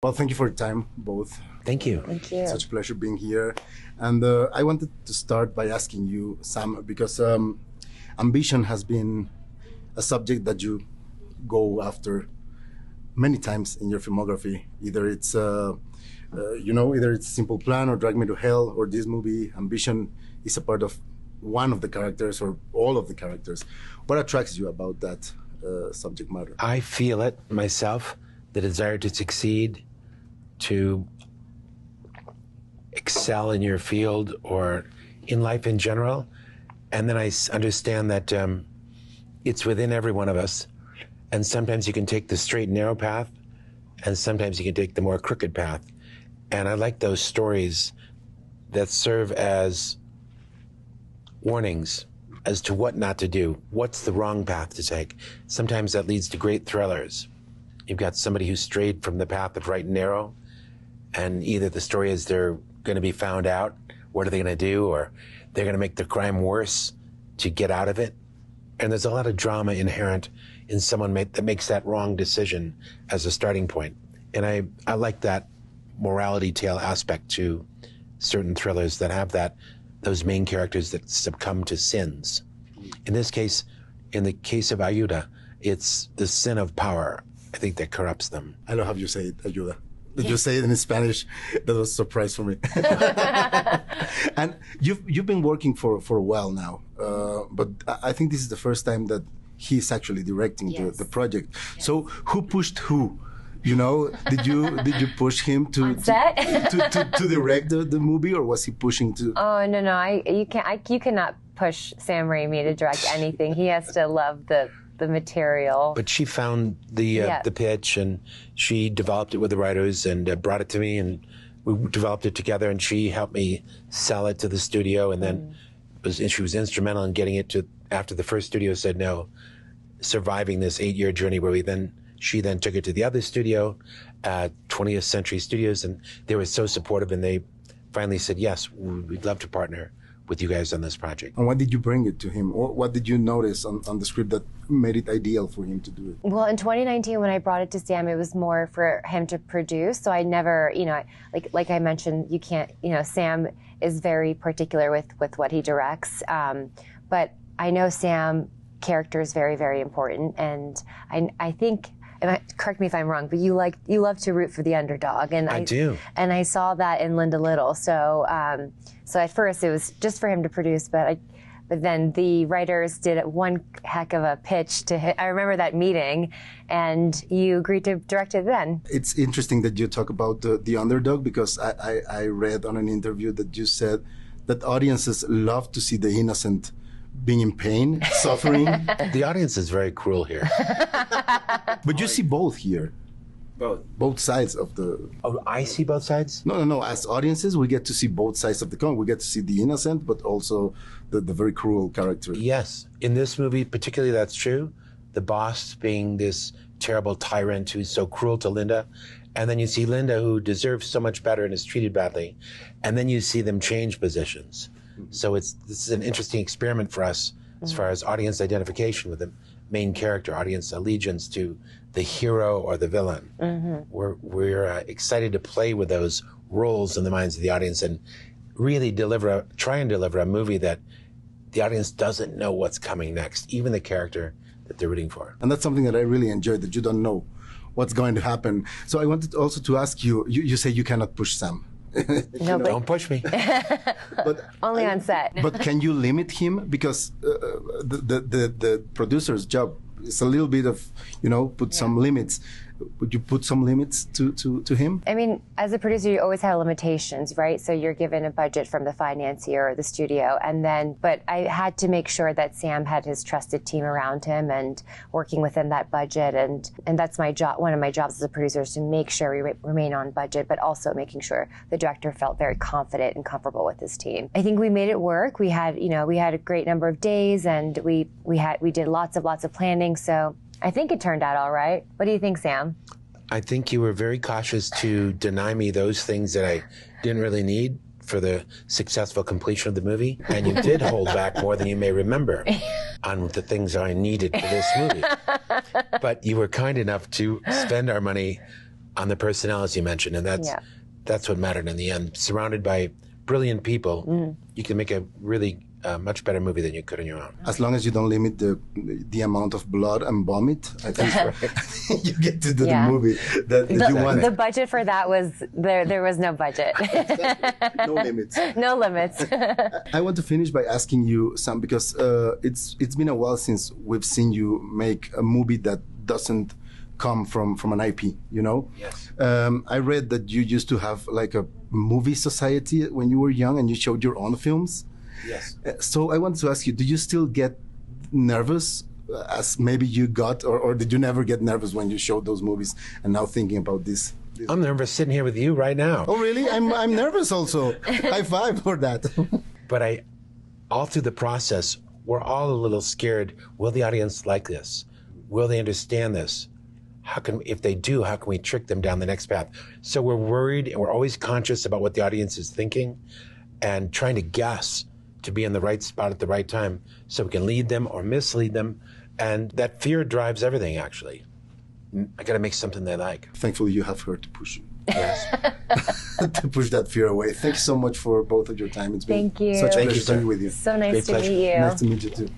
Well, thank you for your time, both. Thank you. Thank you. Such a pleasure being here. And I wanted to start by asking you, Sam, because ambition has been a subject that you go after many times in your filmography. Either it's Simple Plan or Drag Me to Hell, or this movie, ambition is a part of one of the characters or all of the characters. What attracts you about that subject matter? I feel it myself, the desire to succeed, to excel in your field or in life in general. And then I understand that it's within every one of us. And sometimes you can take the straight and narrow path, and sometimes you can take the more crooked path. And I like those stories that serve as warnings as to what not to do. What's the wrong path to take? Sometimes that leads to great thrillers. You've got somebody who strayed from the path of right and narrow, and either the story is they're going to be found out, what are they going to do, or they're going to make the crime worse to get out of it. And there's a lot of drama inherent in someone that makes that wrong decision as a starting point. And I like that morality tale aspect to certain thrillers that have those main characters that succumb to sins. In this case, in the case of Ayuda, it's the sin of power, I think, that corrupts them. I love how you say it, Ayuda. Did you say it in Spanish? That was a surprise for me. And you've been working for a while now, but I think this is the first time that he's actually directing the project. Yes. So who pushed who? You know, did you push him to direct the movie, or was he pushing to? Oh no, you cannot push Sam Raimi to direct anything. He has to love the material. But she found the pitch, and she developed it with the writers and brought it to me, and we developed it together, and she helped me sell it to the studio, and then she was instrumental in getting it to, after the first studio said no, surviving this 8-year journey where she then took it to the other studio, 20th Century Studios, and they were so supportive, and they finally said, yes, we'd love to partner with you guys on this project. And what did you bring it to him? Or what did you notice on the script that made it ideal for him to do it? Well, in 2019, when I brought it to Sam, it was more for him to produce. So I never, like I mentioned, you can't, Sam is very particular with what he directs. But I know Sam character is very, very important. And I think, correct me if I'm wrong, but you love to root for the underdog, and I do. And I saw that in Linda Little. So so at first it was just for him to produce, but then the writers did one heck of a pitch to hit. I remember that meeting, and you agreed to direct it then. It's interesting that you talk about the underdog, because I read on an interview that you said that audiences love to see the innocent being in pain, suffering. The audience is very cruel here. But you see both here. Both sides of the... Oh, I see both sides? No. As audiences, we get to see both sides of the coin. We get to see the innocent, but also the very cruel character. Yes. In this movie, particularly, that's true. The boss being this terrible tyrant who's so cruel to Linda. And then you see Linda, who deserves so much better and is treated badly. And then you see them change positions. So this is an interesting experiment for us as far as audience identification with the main character, audience allegiance to the hero or the villain. We're excited to play with those roles in the minds of the audience and really try and deliver a movie that the audience doesn't know what's coming next, even the character that they're rooting for. And that's something that I really enjoyed, that you don't know what's going to happen. So I wanted also to ask you, you say you cannot push Sam. No, don't push me. But only on set. But can you limit him? Because the producer's job is a little bit of, put some limits. Would you put some limits to him? I mean, as a producer, you always have limitations, right? So you're given a budget from the financier or the studio, but I had to make sure that Sam had his trusted team around him and working within that budget, and that's my job. One of my jobs as a producer is to make sure we remain on budget, but also making sure the director felt very confident and comfortable with his team. I think we made it work. We had a great number of days, and we did lots of planning. So I think it turned out all right. What do you think, Sam? I think you were very cautious to deny me those things that I didn't really need for the successful completion of the movie. And you did hold back more than you may remember on the things I needed for this movie. But you were kind enough to spend our money on the personnel, as you mentioned, and that's what mattered in the end. Surrounded by brilliant people, you can make a really much better movie than you could on your own. As long as you don't limit the amount of blood and vomit, I think you get to do the movie that you want. The budget for that was there was no budget. No limits. No limits. I want to finish by asking you, Sam, because it's been a while since we've seen you make a movie that doesn't come from an IP, you know? Yes. I read that you used to have like a movie society when you were young and you showed your own films. Yes. So I wanted to ask you, do you still get nervous as maybe you got, or did you never get nervous when you showed those movies and now thinking about this? I'm nervous sitting here with you right now. Oh, really? I'm nervous also. High five for that. But all through the process, we're all a little scared. Will the audience like this? Will they understand this? If they do, how can we trick them down the next path? So we're worried and we're always conscious about what the audience is thinking and trying to guess to be in the right spot at the right time so we can lead them or mislead them. And that fear drives everything, actually. I got to make something they like. Thankfully, you have her to push you. Yes. To push that fear away. Thank you so much for both of your time. It's been such a pleasure to be with you. So nice to pleasure. meet you. Nice to meet you too.